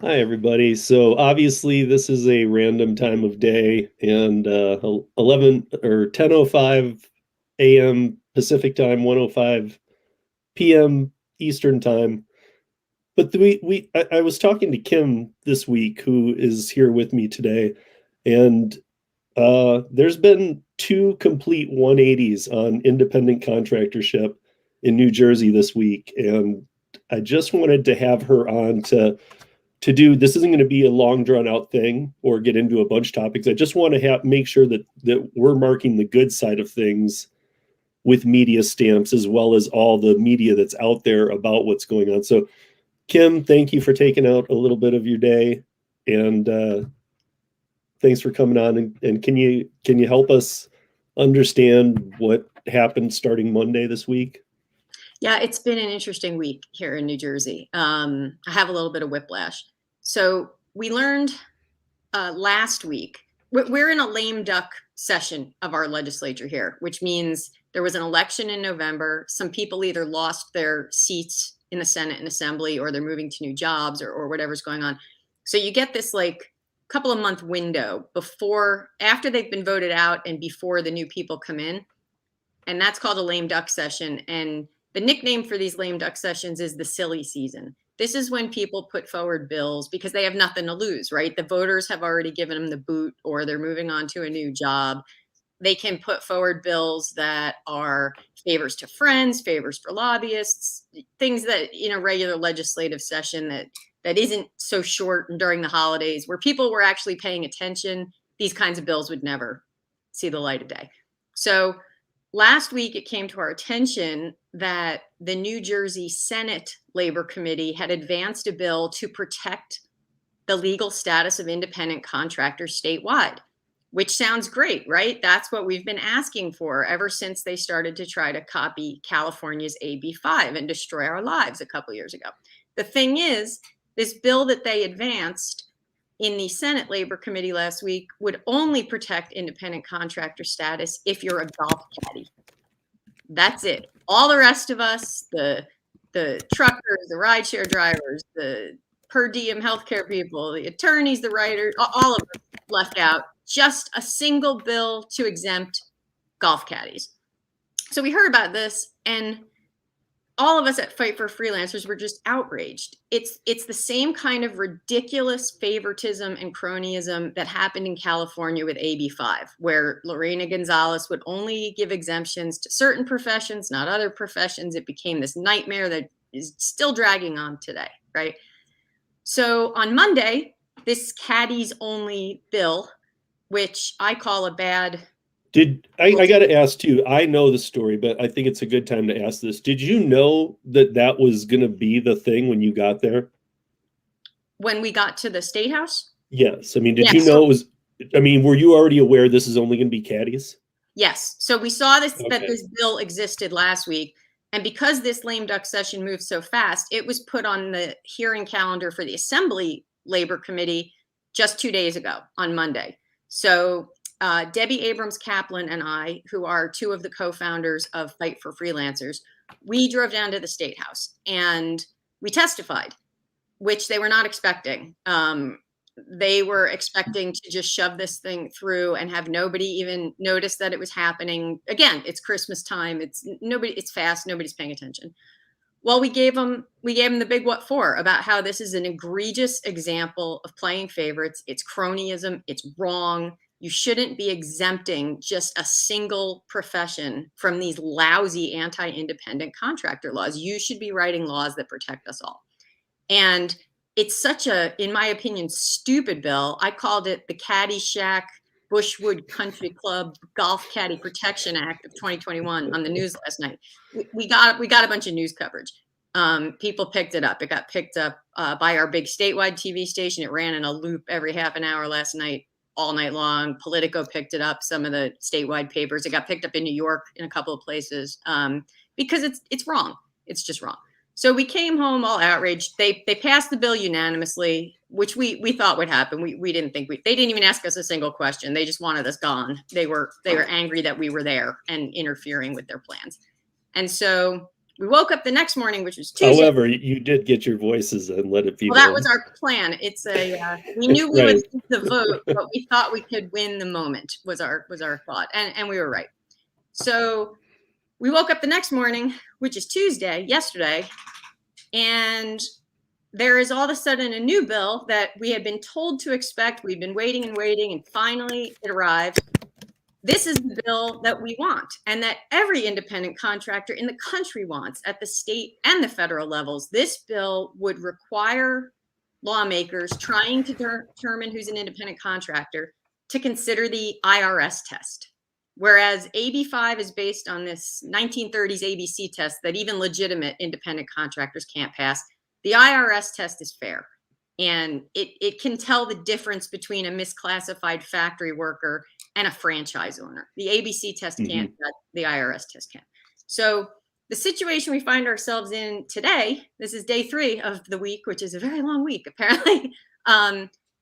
Hi, everybody. So obviously, this is a random time of day, and 11 or 10:05 a.m. Pacific time, 1:05 p.m. Eastern time. But I was talking to Kim this week, who is here with me today, and there's been two complete 180s on independent contractorship in New Jersey this week, and I just wanted to have her on to do. This isn't going to be a long drawn out thing or get into a bunch of topics. I just want to make sure that we're marking the good side of things with media stamps, as well as all the media that's out there about what's going on. So Kim, thank you for taking out a little bit of your day, and thanks for coming on. And can you help us understand what happened starting Monday this week? Yeah, it's been an interesting week here in New Jersey. I have a little bit of whiplash. So we learned last week, we're in a lame duck session of our legislature here, which means there was an election in November. Some people either lost their seats in the Senate and Assembly, or they're moving to new jobs, or whatever's going on. So you get this like couple of month window after they've been voted out and before the new people come in. And that's called a lame duck session. And the nickname for these lame duck sessions is the silly season. This is when people put forward bills because they have nothing to lose, right? The voters have already given them the boot, or they're moving on to a new job. They can put forward bills that are favors to friends, favors for lobbyists, things that in a regular legislative session that isn't so short and during the holidays where people were actually paying attention. These kinds of bills would never see the light of day. So last week, it came to our attention that the New Jersey Senate Labor Committee had advanced a bill to protect the legal status of independent contractors statewide, which sounds great, right? That's what we've been asking for ever since they started to try to copy California's AB5 and destroy our lives a couple years ago. The thing is, this bill that they advanced in the Senate Labor Committee last week would only protect independent contractor status if you're a golf caddy. That's it. All the rest of us, the truckers, the rideshare drivers, the per diem healthcare people, the attorneys, the writers, all of us left out. Just a single bill to exempt golf caddies. So we heard about this, and all of us at Fight for Freelancers were just outraged. It's the same kind of ridiculous favoritism and cronyism that happened in California with AB5, where Lorena Gonzalez would only give exemptions to certain professions, not other professions. It became this nightmare that is still dragging on today, right? So on Monday, this caddies only bill, which I call a bad. I got to ask too. I know the story, but I think it's a good time to ask this. Did you know that was going to be the thing when you got there? When we got to the State House? Yes. I mean, did you know it was? I mean, were you already aware this is only going to be caddies? Yes. So we saw that this bill existed last week. And because this lame duck session moved so fast, it was put on the hearing calendar for the Assembly Labor Committee just 2 days ago on Monday. So Debbie Abrams Kaplan and I, who are two of the co-founders of Fight for Freelancers, we drove down to the State House and we testified, which they were not expecting. They were expecting to just shove this thing through and have nobody even notice that it was happening. Again, it's Christmas time. It's fast. Nobody's paying attention. Well, we gave them the big what for about how this is an egregious example of playing favorites. It's cronyism. It's wrong. You shouldn't be exempting just a single profession from these lousy anti-independent contractor laws. You should be writing laws that protect us all. And it's such a, in my opinion, stupid bill. I called it the Caddyshack Bushwood Country Club Golf Caddy Protection Act of 2021 on the news last night. We got a bunch of news coverage. People picked it up. It got picked up by our big statewide TV station. It ran in a loop every half an hour last night, all night long. Politico picked it up, some of the statewide papers. It got picked up in New York in a couple of places because it's wrong. It's just wrong. So we came home all outraged. They passed the bill unanimously, which we thought would happen. We didn't think they didn't even ask us a single question. They just wanted us gone. They were angry that we were there and interfering with their plans. And so We woke up the next morning, which was Tuesday. However, you did get your voices and let it be. Well, that was our plan. It's we knew we would lose the vote, but we thought we could win the moment was our thought. And we were right. So we woke up the next morning, which is Tuesday, yesterday, and there is all of a sudden a new bill that we had been told to expect. We've been waiting and waiting, and finally it arrived. This is the bill that we want, and that every independent contractor in the country wants at the state and the federal levels. This bill would require lawmakers trying to determine who's an independent contractor to consider the IRS test. Whereas AB5 is based on this 1930s ABC test that even legitimate independent contractors can't pass, the IRS test is fair. And it can tell the difference between a misclassified factory worker and a franchise owner. The ABC test can't, the IRS test can. So the situation we find ourselves in today, this is day 3 of the week, which is a very long week, apparently,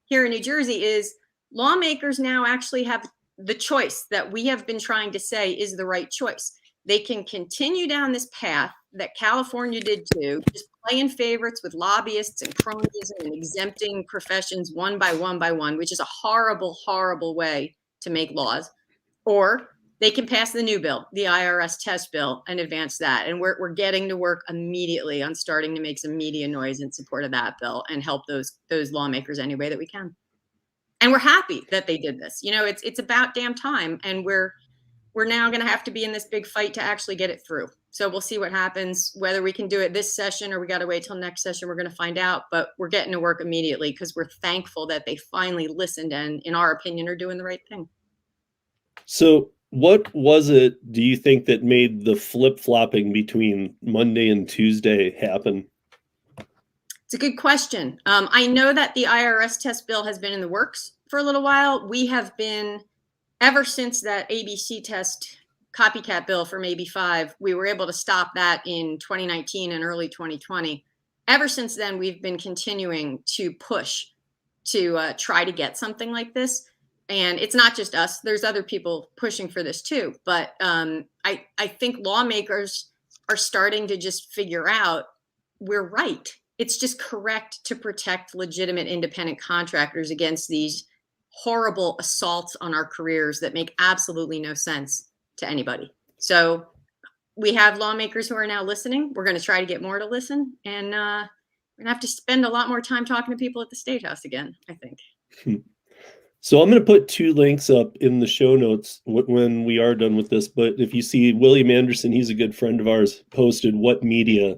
here in New Jersey, is lawmakers now actually have the choice that we have been trying to say is the right choice. They can continue down this path that California did too, just playing favorites with lobbyists and cronyism and exempting professions one by one, which is a horrible, horrible way to make laws. Or they can pass the new bill, the IRS test bill, and advance that. And we're getting to work immediately on starting to make some media noise in support of that bill and help those lawmakers any way that we can. And we're happy that they did this. You know, it's about damn time, and we're now going to have to be in this big fight to actually get it through. So we'll see what happens, whether we can do it this session or we got to wait till next session. We're going to find out, but we're getting to work immediately because we're thankful that they finally listened and, in our opinion, are doing the right thing. So what was it, do you think, that made the flip-flopping between Monday and Tuesday happen? It's a good question. I know that the IRS test bill has been in the works for a little while. We have been, ever since that ABC test copycat bill from AB5, we were able to stop that in 2019 and early 2020. Ever since then, we've been continuing to push to try to get something like this. And it's not just us. There's other people pushing for this too. But I think lawmakers are starting to just figure out we're right. It's just correct to protect legitimate independent contractors against these horrible assaults on our careers that make absolutely no sense to anybody. So we have lawmakers who are now listening. We're going to try to get more to listen, and we're going to have to spend a lot more time talking to people at the State House again, I think. So I'm going to put 2 links up in the show notes when we are done with this. But if you see William Anderson, he's a good friend of ours, posted what media.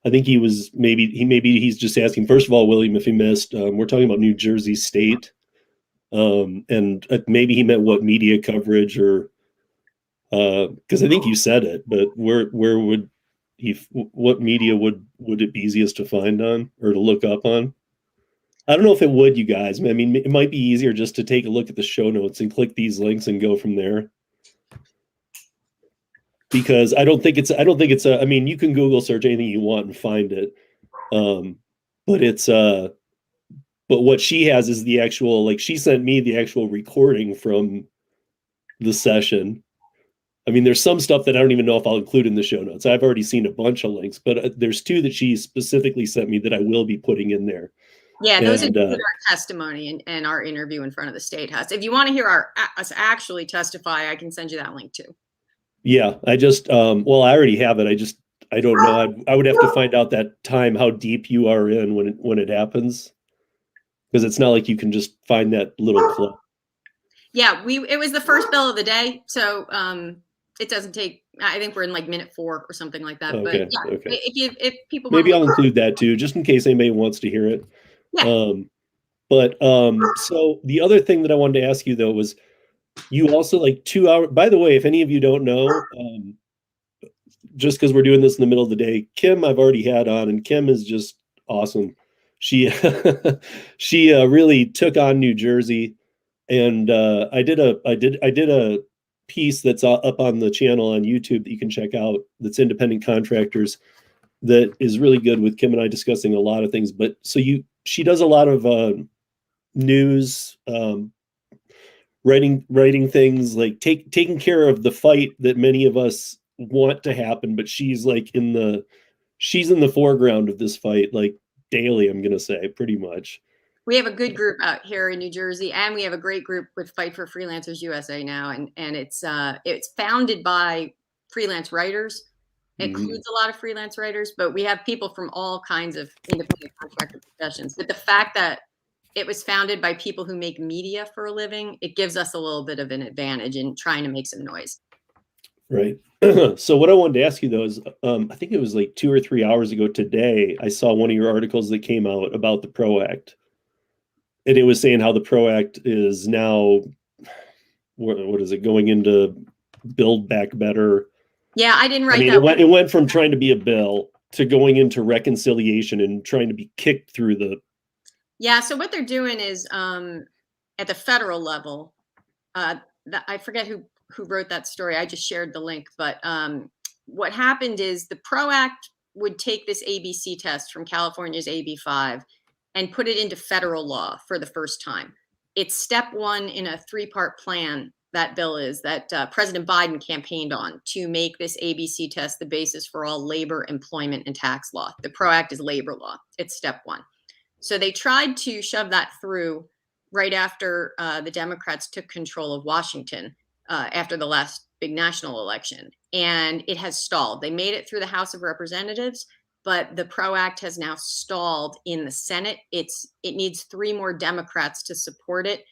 I think he's just asking, first of all, William, if he missed, we're talking about New Jersey State. And maybe he meant what media coverage, or because I think you said it, but where would what media would it be easiest to find on or to look up on? I don't know if it would, you guys. I mean, it might be easier just to take a look at the show notes and click these links and go from there. Because I don't think it's I mean, you can Google search anything you want and find it. But what she has is the actual, like, she sent me the actual recording from the session. I mean, there's some stuff that I don't even know if I'll include in the show notes. I've already seen a bunch of links, but there's 2 that she specifically sent me that I will be putting in there. Yeah, those are our testimony and our interview in front of the State House. If you want to hear us actually testify, I can send you that link too. Yeah, I just, well, I already have it. I don't know. I would have to find out that time, how deep you are in when it happens. Because it's not like you can just find that little clip. Yeah, it was the first bill of the day. So it doesn't take, I think we're in like minute 4 or something like that. Okay, but yeah, okay. If people maybe I'll include that too, just in case anybody wants to hear it. Yeah. So the other thing that I wanted to ask you though was, you also, like, 2 hours, by the way, if any of you don't know, just because we're doing this in the middle of the day, Kim I've already had on, and Kim is just awesome. She really took on New Jersey, and I did a piece that's up on the channel on YouTube that you can check out, that's Independent Contractors, that is really good, with Kim and I discussing a lot of things. But she does a lot of news, writing things, like taking care of the fight that many of us want to happen, but she's in the foreground of this fight, like daily, I'm gonna say, pretty much. We have a good group out here in New Jersey, and we have a great group with Fight for Freelancers USA now, and it's founded by freelance writers. It includes a lot of freelance writers, but we have people from all kinds of independent contractor professions. But the fact that it was founded by people who make media for a living, it gives us a little bit of an advantage in trying to make some noise. Right. So what I wanted to ask you though is, I think it was like 2 or 3 hours ago today, I saw one of your articles that came out about the ProAct. And it was saying how the ProAct is now, what is it, going into Build Back Better? Yeah, I didn't write that. It went from trying to be a bill to going into reconciliation and trying to be kicked through the. Yeah, so what they're doing is at the federal level, I forget who wrote that story. I just shared the link. But what happened is the ProAct would take this ABC test from California's AB5 and put it into federal law for the first time. It's step one in a 3-part plan, that bill is, that President Biden campaigned on to make this ABC test the basis for all labor, employment, and tax law. The ProAct is labor law. It's step one. So they tried to shove that through right after the Democrats took control of Washington after the last big national election. And it has stalled. They made it through the House of Representatives, but the ProAct has now stalled in the Senate. It needs 3 more Democrats to support it.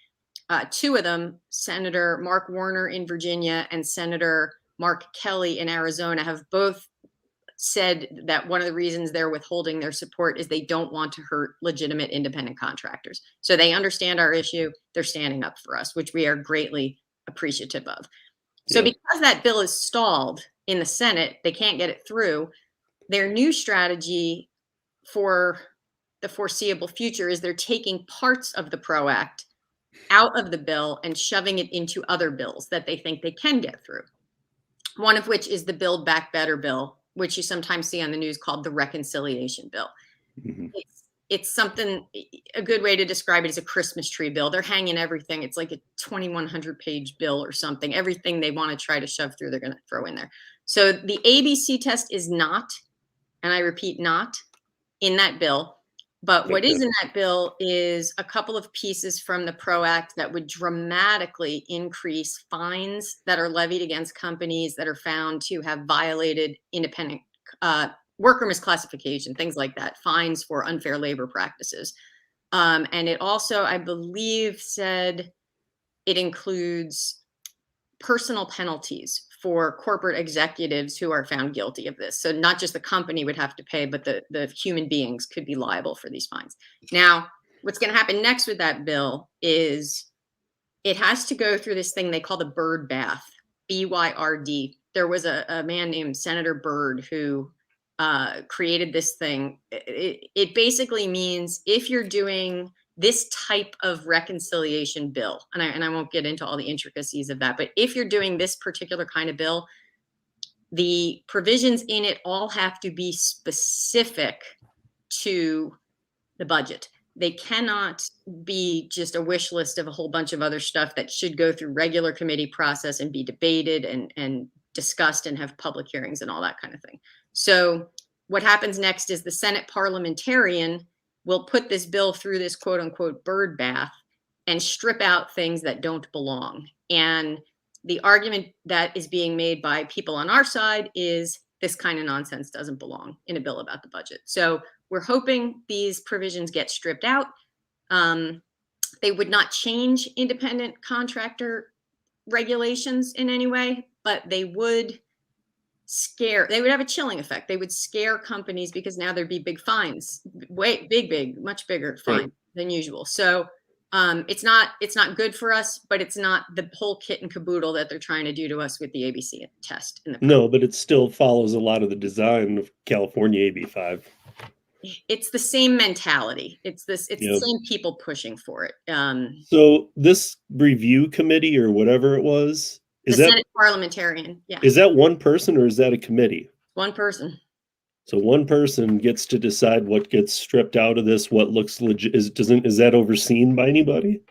2 of them, Senator Mark Warner in Virginia and Senator Mark Kelly in Arizona, have both said that one of the reasons they're withholding their support is they don't want to hurt legitimate independent contractors. So they understand our issue. They're standing up for us, which we are greatly appreciative of. So because that bill is stalled in the Senate, they can't get it through. Their new strategy for the foreseeable future is they're taking parts of the ProAct out of the bill and shoving it into other bills that they think they can get through. One of which is the Build Back Better bill, which you sometimes see on the news called the reconciliation bill. It's something, a good way to describe it is a Christmas tree bill. They're hanging everything. It's like a 2,100 page bill or something. Everything they want to try to shove through, they're going to throw in there. So the ABC test is not, and I repeat, not in that bill. But what is in that bill is a couple of pieces from the ProAct that would dramatically increase fines that are levied against companies that are found to have violated independent worker misclassification, things like that, fines for unfair labor practices. And it also, I believe, said it includes personal penalties for corporate executives who are found guilty of this. So not just the company would have to pay, but the human beings could be liable for these fines. Now, what's going to happen next with that bill is it has to go through this thing they call the Byrd bath, BYRD. There was a man named Senator Byrd who created this thing. It basically means if you're doing this type of reconciliation bill, and I won't get into all the intricacies of that, but if you're doing this particular kind of bill, the provisions in it all have to be specific to the budget. They cannot be just a wish list of a whole bunch of other stuff that should go through regular committee process and be debated and discussed and have public hearings and all that kind of thing. So what happens next is the Senate parliamentarian will put this bill through this quote unquote Byrd bath and strip out things that don't belong. And the argument that is being made by people on our side is this kind of nonsense doesn't belong in a bill about the budget. So we're hoping these provisions get stripped out. They would not change independent contractor regulations in any way, but they would have a chilling effect. They would scare companies because now there'd be big fines, much bigger fine than usual. So it's not good for us, but it's not the whole kit and caboodle that they're trying to do to us with the ABC test. No, but it still follows a lot of the design of California AB5. It's the same mentality. It's the same people pushing for it. So this review committee or whatever it was, the Senate parliamentarian. Yeah. Is that one person or is that a committee? One person. So one person gets to decide what gets stripped out of this, what looks legit. Is that overseen by anybody?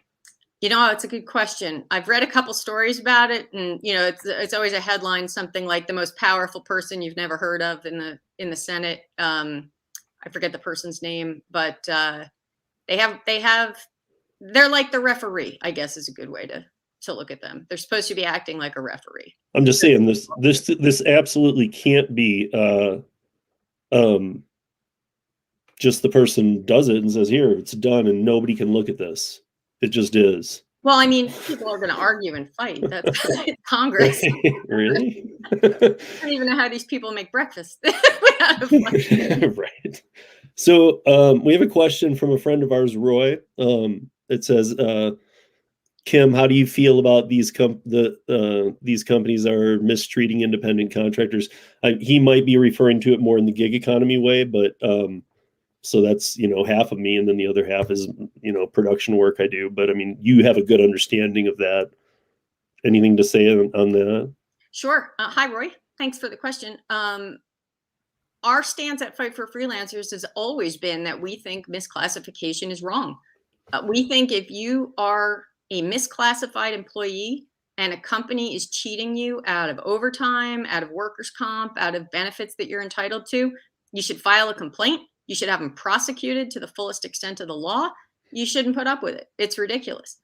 It's a good question. I've read a couple stories about it, and it's always a headline, something like the most powerful person you've never heard of in the Senate. I forget the person's name, but they're like the referee, I guess is a good way to look at them. They're supposed to be acting like a referee. I'm just saying this absolutely can't be just the person does it and says, here, it's done, and nobody can look at this. It just is. Well, I mean, people are going to argue and fight. That's Congress. Really? I don't even know how these people make breakfast without a fight. Right. So we have a question from a friend of ours, Roy. It says, Kim, how do you feel about these companies are mistreating independent contractors? He might be referring to it more in the gig economy way, but so that's, half of me, and then the other half is, production work I do. But I mean, you have a good understanding of that. Anything to say on that? Sure. Hi, Roy. Thanks for the question. Our stance at Fight for Freelancers has always been that we think misclassification is wrong. We think if you are a misclassified employee and a company is cheating you out of overtime, out of workers' comp, out of benefits that you're entitled to, you should file a complaint. You should have them prosecuted to the fullest extent of the law. You shouldn't put up with it. It's ridiculous.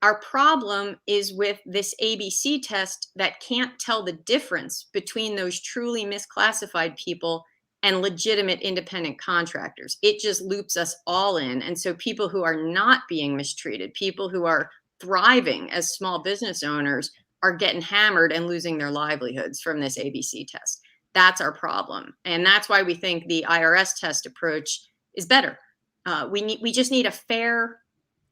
Our problem is with this ABC test that can't tell the difference between those truly misclassified people and legitimate independent contractors. It just loops us all in. And so people who are not being mistreated, people who are thriving as small business owners, are getting hammered and losing their livelihoods from this ABC test. That's our problem. And that's why we think the IRS test approach is better. We just need a fair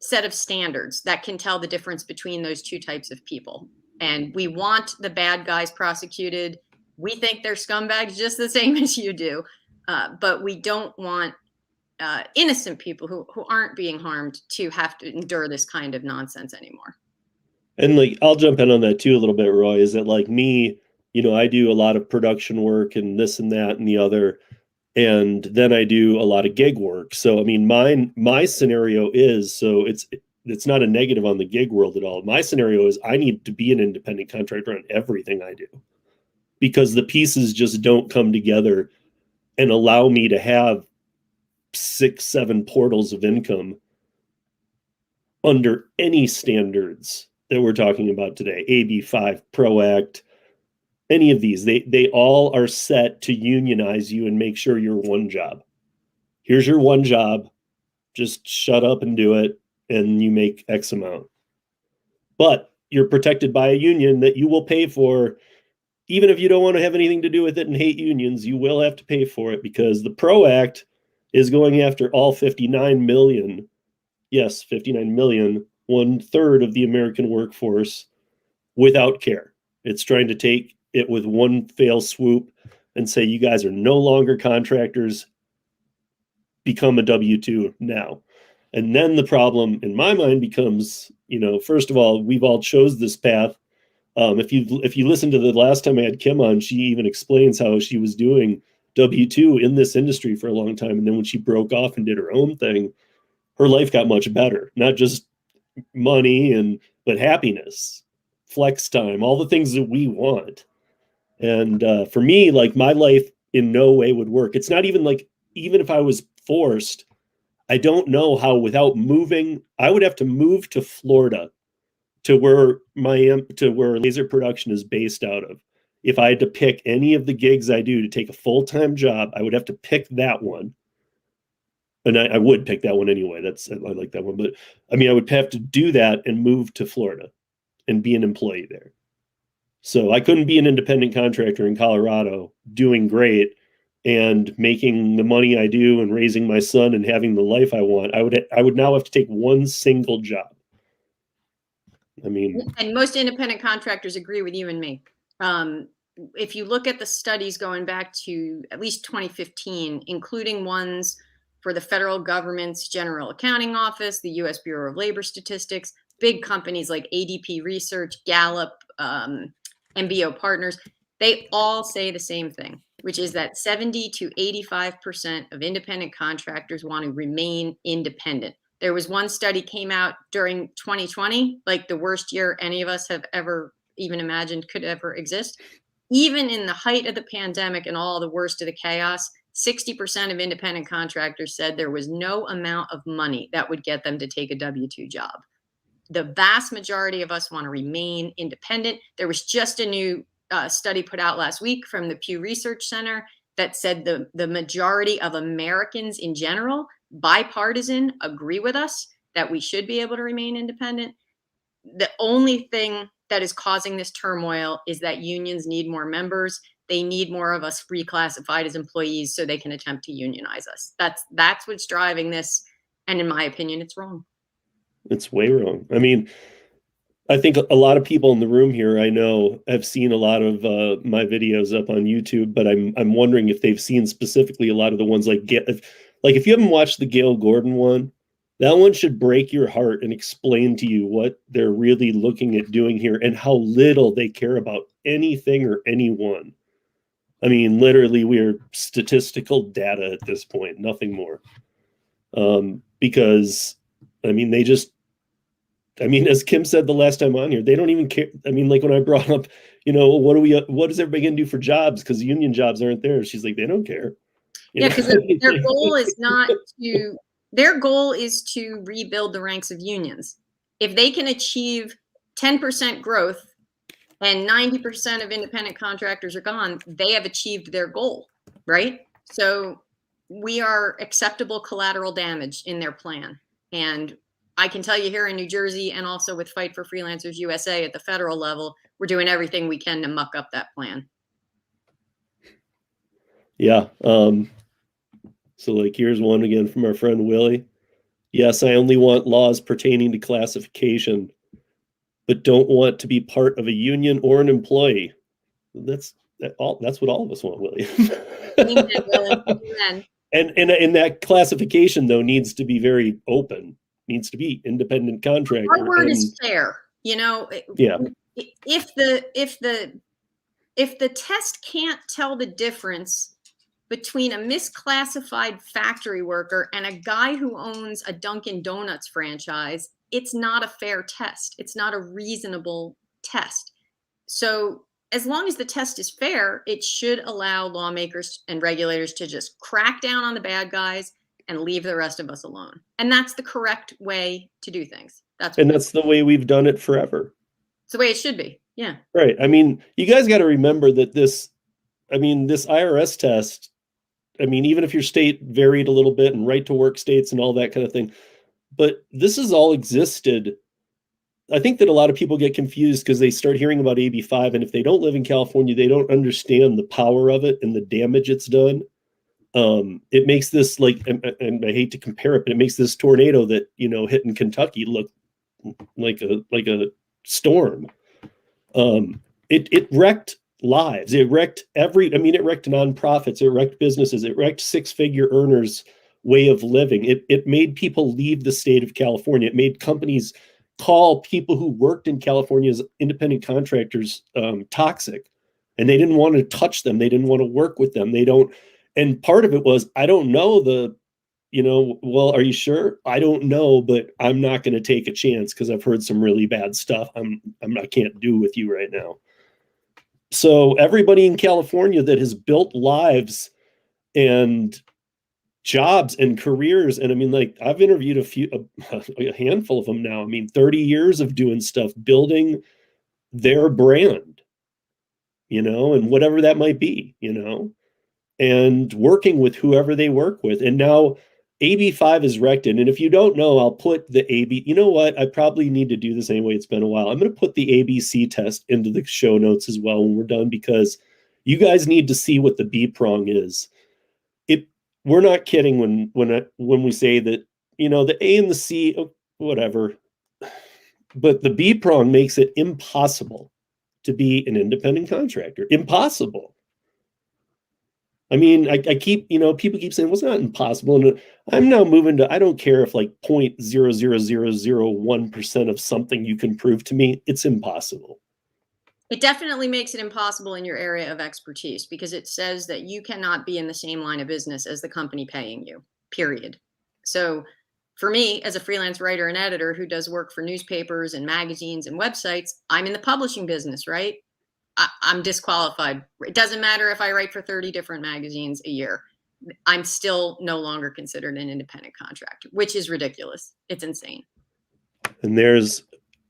set of standards that can tell the difference between those two types of people. And we want the bad guys prosecuted. We think they're scumbags just the same as you do. But we don't want innocent people who aren't being harmed to have to endure this kind of nonsense anymore. And I'll jump in on that too a little bit, Roy, is that like me, I do a lot of production work and this and that and the other, and then I do a lot of gig work. So, I mean, my scenario is, so it's not a negative on the gig world at all. My scenario is I need to be an independent contractor on everything I do, because the pieces just don't come together and allow me to have 6-7 portals of income under any standards that we're talking about today. AB5, ProAct, any of these, they all are set to unionize you and make sure you're one job. Here's your one job. Just shut up and do it, and you make X amount. But you're protected by a union that you will pay for. Even if you don't want to have anything to do with it and hate unions, you will have to pay for it, because the ProAct is going after all 59 million. Yes, 59 million, 1/3 of the American workforce without care. It's trying to take it with one fell swoop and say, you guys are no longer contractors, become a W-2 now. And then the problem in my mind becomes, first of all, we've all chose this path. If you listen to the last time I had Kim on, she even explains how she was doing W-2 in this industry for a long time. And then when she broke off and did her own thing, her life got much better. Not just money, but happiness, flex time, all the things that we want. And for me, like, my life in no way would work. It's not even like, even if I was forced, I don't know how without moving, I would have to move to Florida to where laser production is based out of. If I had to pick any of the gigs I do to take a full-time job, I would have to pick that one. And I would pick that one anyway. I like that one. But I mean, I would have to do that and move to Florida and be an employee there. So I couldn't be an independent contractor in Colorado doing great and making the money I do and raising my son and having the life I want. I would now have to take one single job. I mean, and most independent contractors agree with you and me. If you look at the studies going back to at least 2015, including ones for the federal government's General Accounting Office, the U.S. Bureau of Labor Statistics, big companies like ADP Research, Gallup, MBO Partners, they all say the same thing, which is that 70 to 85% of independent contractors want to remain independent. There was one study came out during 2020, like the worst year any of us have ever even imagined could ever exist. Even in the height of the pandemic and all the worst of the chaos, 60% of independent contractors said there was no amount of money that would get them to take a W-2 job. The vast majority of us want to remain independent. There was just a new study put out last week from the Pew Research Center that said the majority of Americans in general, bipartisan, agree with us that we should be able to remain independent. The only thing that is causing this turmoil is that unions need more members. They need more of us reclassified as employees so they can attempt to unionize us. That's what's driving this. And in my opinion, it's wrong. It's way wrong. I mean, I think a lot of people in the room here, I know, have seen a lot of my videos up on YouTube, but I'm wondering if they've seen specifically a lot of the ones like if you haven't watched the Gail Gordon one, that one should break your heart and explain to you what they're really looking at doing here and how little they care about anything or anyone. I mean, literally, we are statistical data at this point, nothing more. Because, I mean, as Kim said the last time on here, they don't even care. I mean, like when I brought up, what is everybody going to do for jobs? Because union jobs aren't there. She's like, they don't care. Yeah, because their goal is not to, their goal is to rebuild the ranks of unions. If they can achieve 10% growth and 90% of independent contractors are gone, they have achieved their goal, right? So we are acceptable collateral damage in their plan. And I can tell you here in New Jersey and also with Fight for Freelancers USA at the federal level, we're doing everything we can to muck up that plan. Yeah. So like, here's one again from our friend Willie. Yes, I only want laws pertaining to classification, but don't want to be part of a union or an employee. That's what all of us want, Willie. Amen, Willie. Amen. And that classification though needs to be very open. Needs to be independent contractor. Our word is fair. Yeah. If the test can't tell the difference between a misclassified factory worker and a guy who owns a Dunkin' Donuts franchise, it's not a fair test. It's not a reasonable test. So as long as the test is fair, it should allow lawmakers and regulators to just crack down on the bad guys and leave the rest of us alone. And that's the correct way to do things. That's the way we've done it forever. It's the way it should be. Yeah. Right. I mean, you guys got to remember that this IRS test, I mean, even if your state varied a little bit and right to work states and all that kind of thing, but this has all existed. I think that a lot of people get confused because they start hearing about AB5, and if they don't live in California, they don't understand the power of it and the damage it's done. It makes this like, and I hate to compare it, but it makes this tornado that, hit in Kentucky look like a storm. It wrecked lives. It wrecked it wrecked nonprofits. It wrecked businesses. It wrecked six-figure earners' way of living. It made people leave the state of California. It made companies call people who worked in California as independent contractors toxic, and they didn't want to touch them. They didn't want to work with them. And part of it was, I don't know well, are you sure? I don't know, but I'm not going to take a chance because I've heard some really bad stuff. I can't do with you right now. So everybody in California that has built lives and jobs and careers, and I mean, like, I've interviewed a handful of them now. I mean, 30 years of doing stuff, building their brand, and whatever that might be, and working with whoever they work with. And now AB5 is wrecked. And if you don't know, I'll put the you know what? I probably need to do this anyway. It's been a while. I'm going to put the ABC test into the show notes as well when we're done, because you guys need to see what the B prong is. We're not kidding when we say that, the A and the C, whatever, but the B prong makes it impossible to be an independent contractor. Impossible. I mean, I keep, people keep saying, well, it's not impossible. And I'm now moving to, I don't care if like 0.00001% of something you can prove to me, it's impossible. It definitely makes it impossible in your area of expertise, because it says that you cannot be in the same line of business as the company paying you, period. So For me, as a freelance writer and editor who does work for newspapers and magazines and websites, I'm in the publishing business, right? I'm disqualified. It doesn't matter if I write for 30 different magazines a year. I'm still no longer considered an independent contractor, which is ridiculous. It's insane. And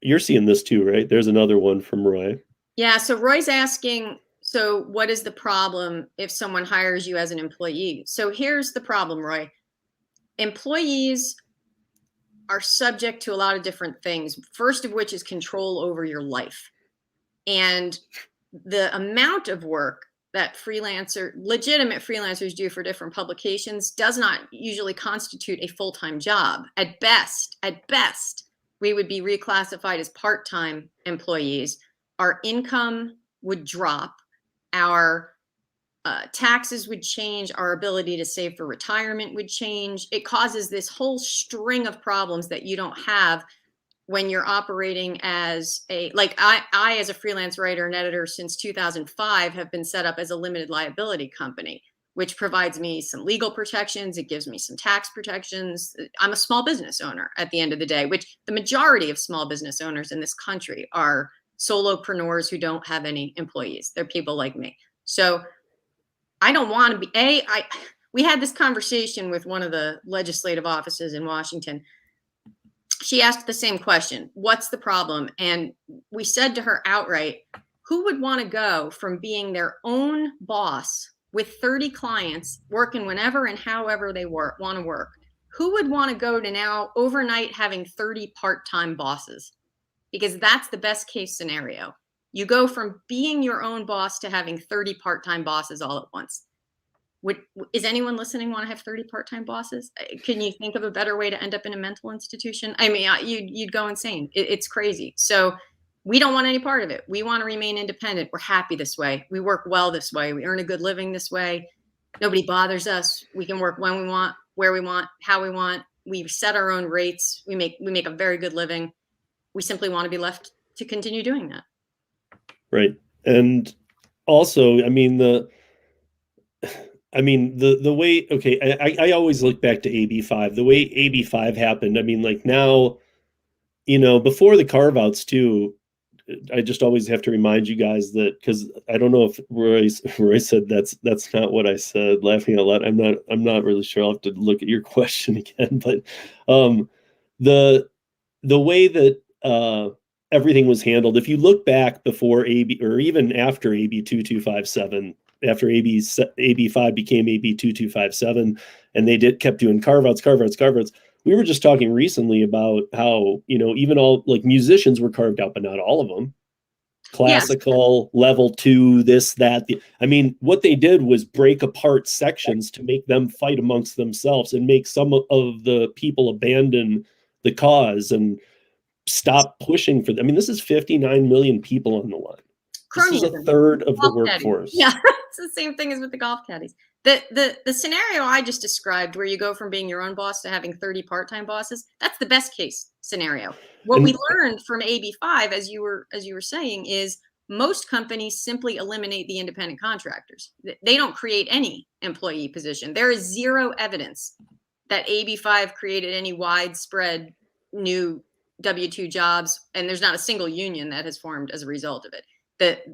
you're seeing this too, right? There's another one from Roy. Yeah. So Roy's asking, so what is the problem if someone hires you as an employee? So here's the problem, Roy. Employees are subject to a lot of different things. First of which is control over your life. And the amount of work that legitimate freelancers do for different publications does not usually constitute a full-time job. At best, we would be reclassified as part-time employees. Our income would drop, our taxes would change, our ability to save for retirement would change. It causes this whole string of problems that you don't have when you're operating as I as a freelance writer and editor since 2005 have been set up as a limited liability company, which provides me some legal protections. It gives me some tax protections. I'm a small business owner at the end of the day, which the majority of small business owners in this country are solopreneurs who don't have any employees. They're people like me. So I don't want to be we had this conversation with one of the legislative offices in Washington. She asked the same question, what's the problem? And we said to her outright, who would want to go from being their own boss with 30 clients working whenever and however they want to work? Who would want to go to now overnight having 30 part-time bosses? Because that's the best case scenario. You go from being your own boss to having 30 part-time bosses all at once. Is anyone listening want to have 30 part-time bosses? Can you think of a better way to end up in a mental institution? I mean, you'd go insane. It's crazy. So we don't want any part of it. We want to remain independent. We're happy this way. We work well this way. We earn a good living this way. Nobody bothers us. We can work when we want, where we want, how we want. We set our own rates. We make a very good living. We simply want to be left to continue doing that. Right. And also, I mean, the way, okay, I always look back to AB5, the way AB5 happened. I mean, like now, before the carve outs too, I just always have to remind you guys that, because I don't know if Roy said that's not what I said, laughing out loud. I'm not really sure. I'll have to look at your question again, but the way that everything was handled, if you look back before AB or even after AB 2257, after AB5 became AB 2257, and they kept doing carve outs. We were just talking recently about how, even all like musicians were carved out, but not all of them. Classical, yes. Level 2, this, that. I mean, what they did was break apart sections to make them fight amongst themselves and make some of the people abandon the cause and stop pushing for them. I mean, this is 59 million people on the line. This is a third of the workforce. Yeah, it's the same thing as with the golf caddies. The scenario I just described, where you go from being your own boss to having 30 part-time bosses, that's the best case scenario. What we learned from AB5, as you were saying, is most companies simply eliminate the independent contractors. They don't create any employee position. There is zero evidence that AB5 created any widespread new W-2 jobs, and there's not a single union that has formed as a result of it.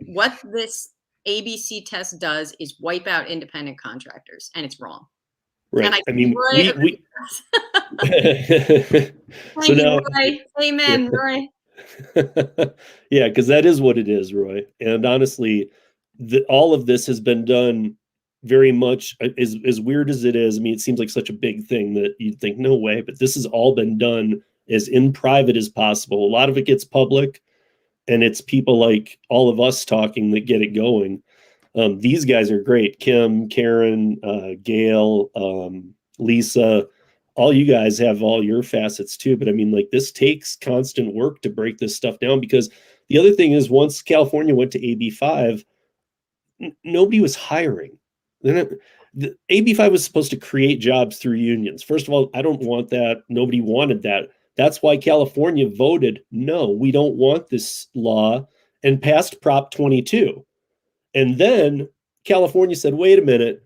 What this ABC test does is wipe out independent contractors, and it's wrong. Right. And I mean, we so now, Roy. Amen, Roy. Yeah, because that is what it is, Roy. And honestly, all of this has been done very much, as weird as it is. I mean, it seems like such a big thing that you'd think, no way, but this has all been done as in private as possible. A lot of it gets public, and it's people like all of us talking that get it going. These guys are great. Kim, Karen, Gail, Lisa, all you guys have all your facets too. But I mean, like, this takes constant work to break this stuff down, because the other thing is, once California went to AB5, nobody was hiring. The AB5 was supposed to create jobs through unions. First of all, I don't want that. Nobody wanted that. That's why California voted, no, we don't want this law, and passed Prop 22. And then California said, wait a minute,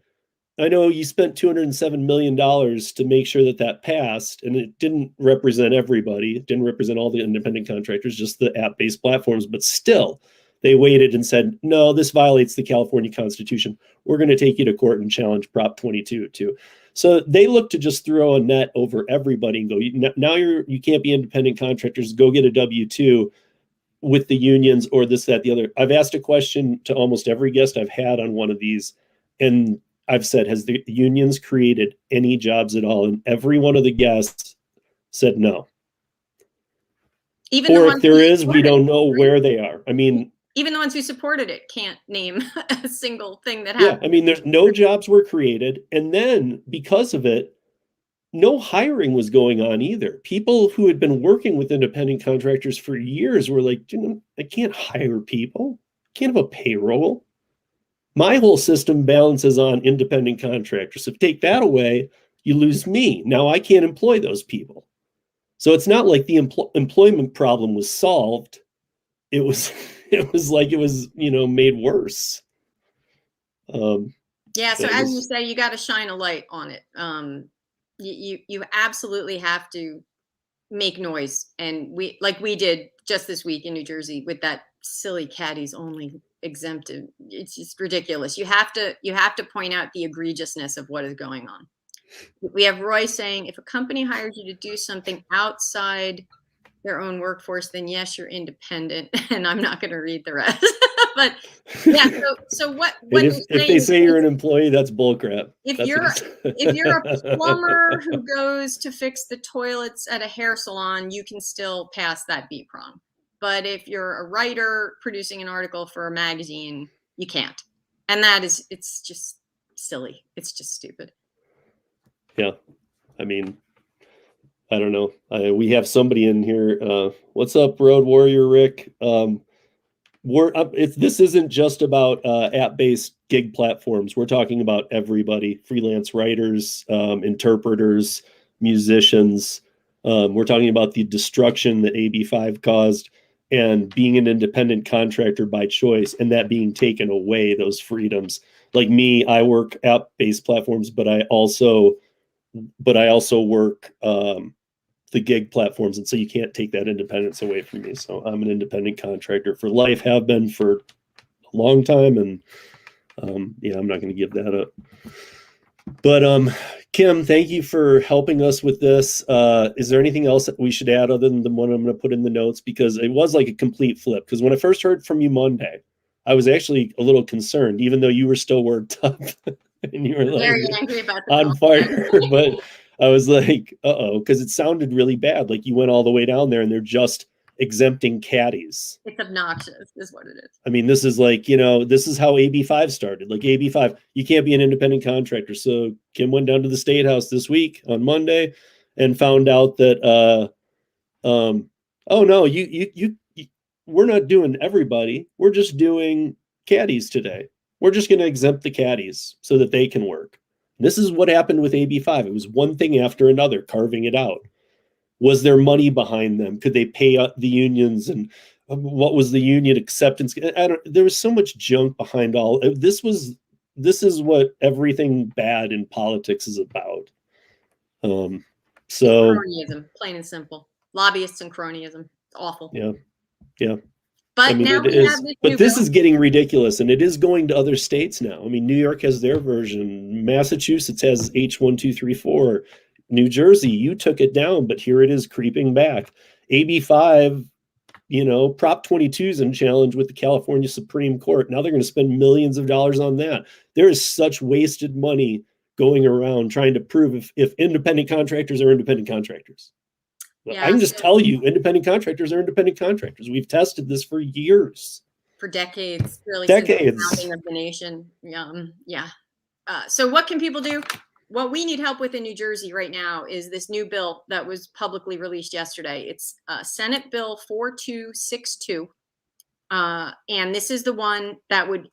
I know you spent $207 million to make sure that that passed, and it didn't represent everybody. It didn't represent all the independent contractors, just the app-based platforms. But still, they waited and said, no, this violates the California Constitution. We're going to take you to court and challenge Prop 22 too. So they look to just throw a net over everybody and go, now you can't be independent contractors. Go get a W-2 with the unions or this, that, the other. I've asked a question to almost every guest I've had on one of these, and I've said, has the unions created any jobs at all? And every one of the guests said no. Even or if there is, we don't know where they are. I mean, even the ones who supported it can't name a single thing that happened. Yeah, I mean, there's no jobs were created. And then because of it, no hiring was going on either. People who had been working with independent contractors for years were like, I can't hire people. I can't have a payroll. My whole system balances on independent contractors. If you take that away, you lose me. Now I can't employ those people. So it's not like the employment problem was solved. It was made worse. Yeah. So as you say, you got to shine a light on it. You absolutely have to make noise. And we did just this week in New Jersey with that silly Caddie's only exempted. It's just ridiculous. You have to point out the egregiousness of what is going on. We have Roy saying, if a company hires you to do something outside their own workforce, then yes, you're independent. And I'm not going to read the rest. But yeah, so what if they say you're an employee, that's bullcrap. If you're a plumber who goes to fix the toilets at a hair salon, you can still pass that B prong. But if you're a writer producing an article for a magazine, you can't. And it's just silly. It's just stupid. Yeah. I mean, I don't know. We have somebody in here. What's up, Road Warrior Rick? This isn't just about app-based gig platforms. We're talking about everybody: freelance writers, interpreters, musicians. We're talking about the destruction that AB5 caused, and being an independent contractor by choice, and that being taken away, those freedoms. Like me, I work app-based platforms, but I also work the gig platforms, and so you can't take that independence away from me. So I'm an independent contractor for life, have been for a long time, and I'm not going to give that up. But Kim, thank you for helping us with this. Is there anything else that we should add other than the one I'm going to put in the notes? Because it was like a complete flip. Because when I first heard from you Monday, I was actually a little concerned, even though you were still worked up and you were like very angry about on fire. But I was like, because it sounded really bad. Like you went all the way down there and they're just exempting caddies. It's obnoxious is what it is. I mean, this is like, this is how AB5 started. Like AB5, you can't be an independent contractor. So Kim went down to the State House this week on Monday and found out that, oh no, we're not doing everybody. We're just doing caddies today. We're just going to exempt the caddies so that they can work. This is what happened with AB5. It was one thing after another, carving it out. Was there money behind them? Could they pay the unions? And what was the union acceptance? There was so much junk behind all. This is what everything bad in politics is about. Cronyism, plain and simple. Lobbyists and cronyism. It's awful. Yeah. But now we have this is getting ridiculous, and it is going to other states now. I mean, New York has their version. Massachusetts has H1234. New Jersey, you took it down, but here it is creeping back. AB5, Prop 22 is in challenge with the California Supreme Court. Now they're going to spend millions of dollars on that. There is such wasted money going around trying to prove if independent contractors are independent contractors. Yeah, I can just tell you, independent contractors are independent contractors. We've tested this for years. For decades, really. Decades. Since the founding of the nation. Yeah. So what can people do? What we need help with in New Jersey right now is this new bill that was publicly released yesterday. It's Senate Bill 4262. And this is the one that would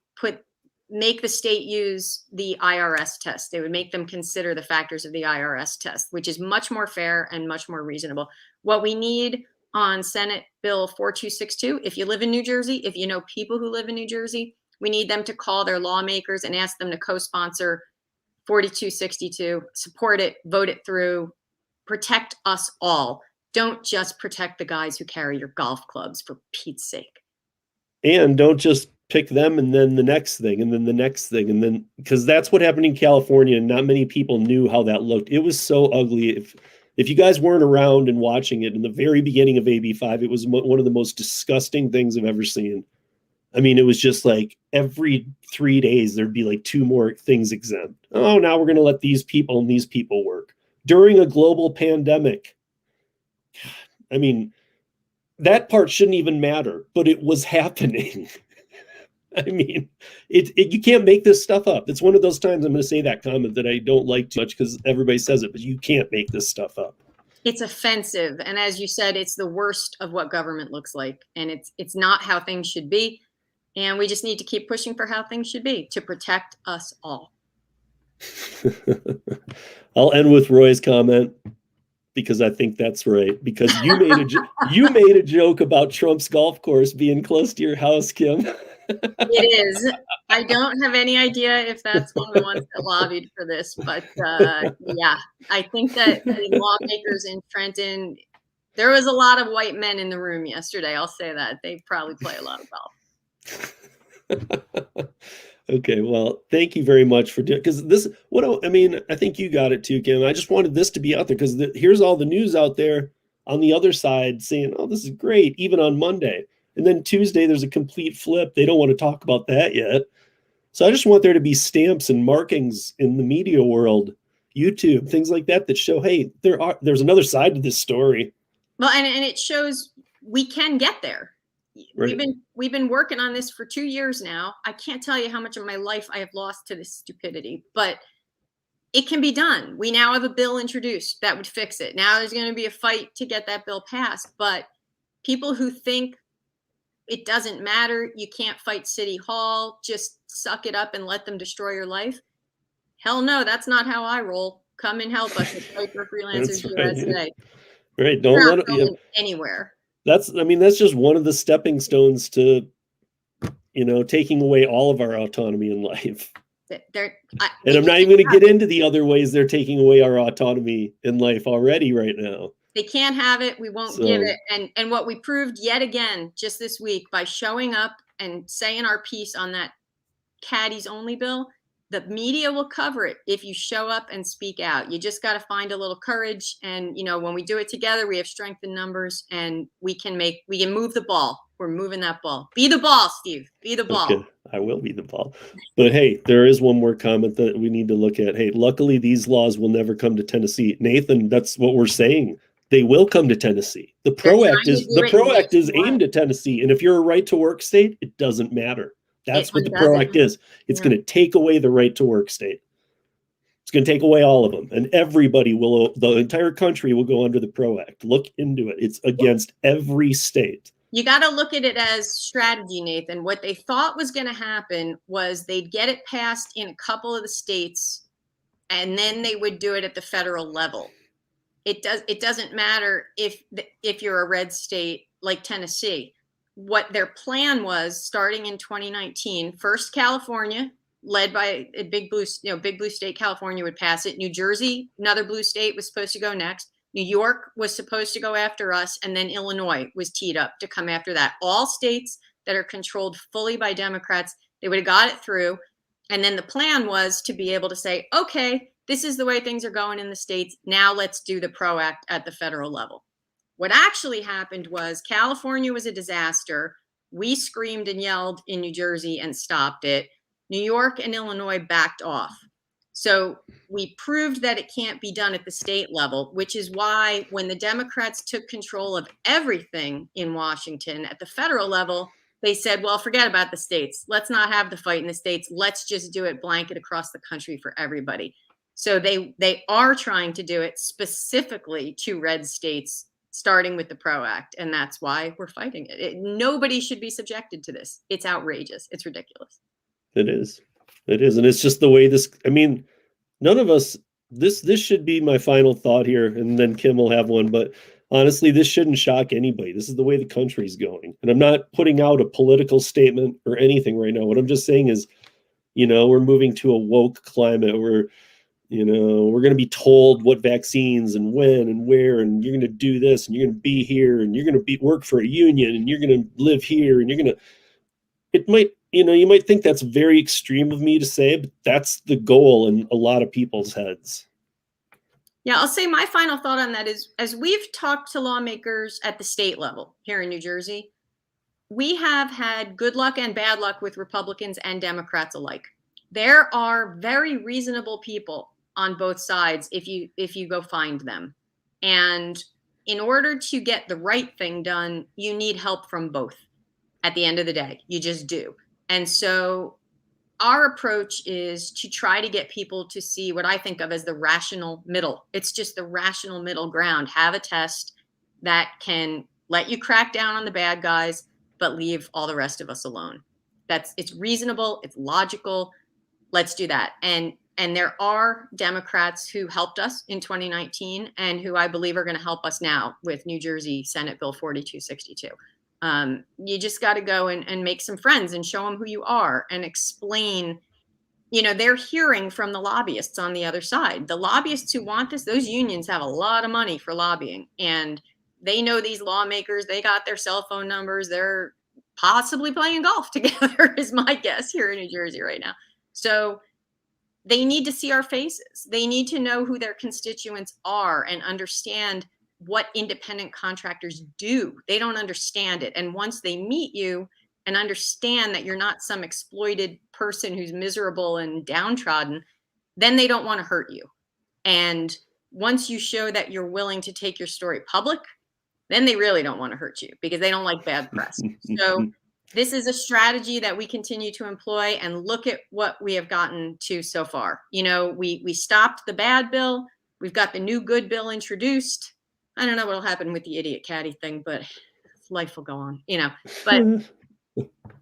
make the state use the IRS test. They would make them consider the factors of the IRS test, which is much more fair and much more reasonable. What we need on Senate Bill 4262, if you live in New Jersey, if you know people who live in New Jersey, we need them to call their lawmakers and ask them to co-sponsor 4262. Support it, vote it through, protect us all. Don't just protect the guys who carry your golf clubs, for Pete's sake. And don't just pick them and then the next thing and then the next thing. And then, because that's what happened in California, and not many people knew how that looked. It was so ugly. If you guys weren't around and watching it in the very beginning of AB5, it was one of the most disgusting things I've ever seen. I mean, it was just like every 3 days, there'd be like 2 more things exempt. Oh, now we're going to let these people and these people work during a global pandemic. I mean, that part shouldn't even matter, but it was happening. I mean, you can't make this stuff up. It's one of those times I'm going to say that comment that I don't like too much because everybody says it, but you can't make this stuff up. It's offensive. And as you said, it's the worst of what government looks like. And it's not how things should be. And we just need to keep pushing for how things should be to protect us all. I'll end with Roy's comment, because I think that's right. Because you made a joke about Trump's golf course being close to your house, Kim. It is. I don't have any idea if that's one of the ones that lobbied for this, but yeah, I think that the lawmakers in Trenton, there was a lot of white men in the room yesterday. I'll say that. They probably play a lot of golf. Okay, well, thank you very much for doing, because this, I think you got it too, Kim. I just wanted this to be out there because here's all the news out there on the other side saying, oh, this is great, even on Monday. And then Tuesday, there's a complete flip. They don't want to talk about that yet. So I just want there to be stamps and markings in the media world, YouTube, things like that show, hey, there's another side to this story. Well, and it shows we can get there. Right. We've been working on this for 2 years now. I can't tell you how much of my life I have lost to this stupidity, but it can be done. We now have a bill introduced that would fix it. Now there's going to be a fight to get that bill passed, but people who think it doesn't matter, you can't fight City Hall, just suck it up and let them destroy your life. Hell no, that's not how I roll. Come and help us at Fight for Freelancers USA. Right. Don't let it anywhere. That's just one of the stepping stones to, taking away all of our autonomy in life. And I'm not even going to get into the other ways they're taking away our autonomy in life already right now. They can't have it. We won't give it. And what we proved yet again just this week by showing up and saying our piece on that Caddies only bill, the media will cover it if you show up and speak out. You just got to find a little courage. And, when we do it together, we have strength in numbers and we can move the ball. We're moving that ball. Be the ball, Steve. Be the ball. Okay. I will be the ball. But hey, there is one more comment that we need to look at. Hey, luckily these laws will never come to Tennessee. Nathan, that's what we're saying. They will come to Tennessee. The ProAct is aimed at Tennessee. And if you're a right to work state, it doesn't matter. That's what the ProAct is. It's going to take away the right to work state. It's going to take away all of them. And the entire country will go under the ProAct. Look into it. It's against every state. You got to look at it as strategy, Nathan. What they thought was going to happen was they'd get it passed in a couple of the states, and then they would do it at the federal level. It doesn't matter if you're a red state like Tennessee. What their plan was, starting in 2019, first California, led by a big blue state, California would pass it. New Jersey, another blue state, was supposed to go next. New York was supposed to go after us, and then Illinois was teed up to come after that. All states that are controlled fully by Democrats, they would have got it through. And then the plan was to be able to say, okay, this is the way things are going in the states. Now let's do the ProAct at the federal level. What actually happened was California was a disaster. We screamed and yelled in New Jersey and stopped it. New York and Illinois backed off. So we proved that it can't be done at the state level, which is why when the Democrats took control of everything in Washington at the federal level, they said, well, forget about the states. Let's not have the fight in the states. Let's just do it blanket across the country for everybody. So they are trying to do it specifically to red states, starting with the ProAct. And that's why we're fighting it. Nobody should be subjected to this. It's outrageous. It's ridiculous. It is. It is. And it's just the way none of us, this should be my final thought here, and then Kim will have one. But honestly, this shouldn't shock anybody. This is the way the country's going. And I'm not putting out a political statement or anything right now. What I'm just saying is, we're moving to a woke climate where You know, we're going to be told what vaccines and when and where, and you're going to do this, and you're going to be here, and you're going to work for a union, and you're going to live here, and you're going to. It might, you know, you might think that's very extreme of me to say, but that's the goal in a lot of people's heads. Yeah, I'll say my final thought on that is, as we've talked to lawmakers at the state level here in New Jersey, we have had good luck and bad luck with Republicans and Democrats alike. There are very reasonable people on both sides if you go find them. And in order to get the right thing done, you need help from both at the end of the day. You just do. And so our approach is to try to get people to see what I think of as the rational middle. It's just the rational middle ground. Have a test that can let you crack down on the bad guys, but leave all the rest of us alone. It's reasonable, it's logical. Let's do that. And there are Democrats who helped us in 2019 and who I believe are going to help us now with New Jersey Senate Bill 4262. You just got to go and make some friends and show them who you are and explain. You know, they're hearing from the lobbyists on the other side. The lobbyists who want this, those unions have a lot of money for lobbying, and they know these lawmakers. They got their cell phone numbers. They're possibly playing golf together is my guess here in New Jersey right now. So they need to see our faces. They need to know who their constituents are and understand what independent contractors do. They don't understand it. And once they meet you and understand that you're not some exploited person who's miserable and downtrodden, then they don't want to hurt you. And once you show that you're willing to take your story public, then they really don't want to hurt you because they don't like bad press. So this is a strategy that we continue to employ, and look at what we have gotten to so far. You know, we stopped the bad bill. We've got the new good bill introduced. I don't know what'll happen with the idiot Caddie thing, but life will go on, you know. But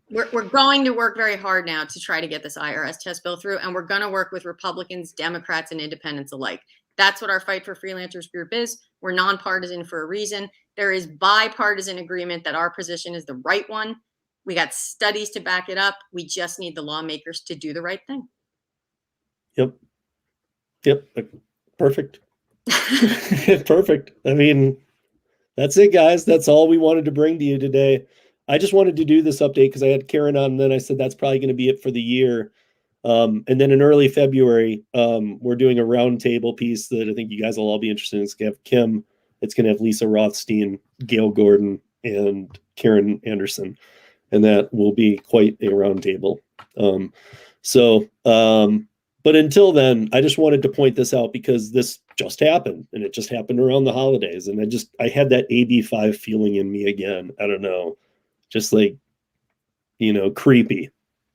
we're going to work very hard now to try to get this IRS test bill through, and we're going to work with Republicans, Democrats, and independents alike. That's what our Fight for Freelancers group is. We're nonpartisan for a reason. There is bipartisan agreement that our position is the right one. We got studies to back it up. We just need the lawmakers to do the right thing. Yep. Perfect. Perfect. I mean, that's it, guys. That's all we wanted to bring to you today. I just wanted to do this update because I had Karen on, and then I said that's probably going to be it for the year. And then in early February, we're doing a roundtable piece that I think you guys will all be interested in. It's going to have Kim. It's going to have Lisa Rothstein, Gail Gordon, and Karen Anderson. And that will be quite a roundtable. But until then, I just wanted to point this out because this just happened, and it just happened around the holidays. And I had that AB5 feeling in me again. I don't know, just like, you know, creepy.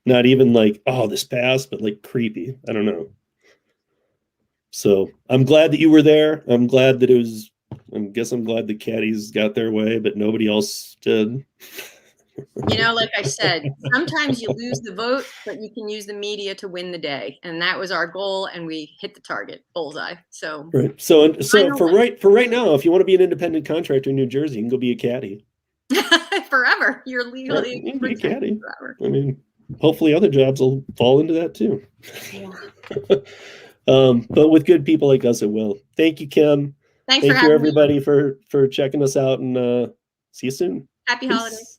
Not even like, oh, this passed, but like creepy. I don't know. So I'm glad that you were there. I'm glad that I'm glad the Caddies got their way, but nobody else did. You know, like I said, sometimes you lose the vote, but you can use the media to win the day. And that was our goal, and we hit the target, bullseye. So right. So for right now, if you want to be an independent contractor in New Jersey, you can go be a Caddie. Forever. You're legally you can be a Caddie. Forever. I mean, hopefully other jobs will fall into that too. Yeah. But with good people like us, it will. Thank you, Kim. Thank you, everybody, for checking us out, and see you soon. Happy holidays.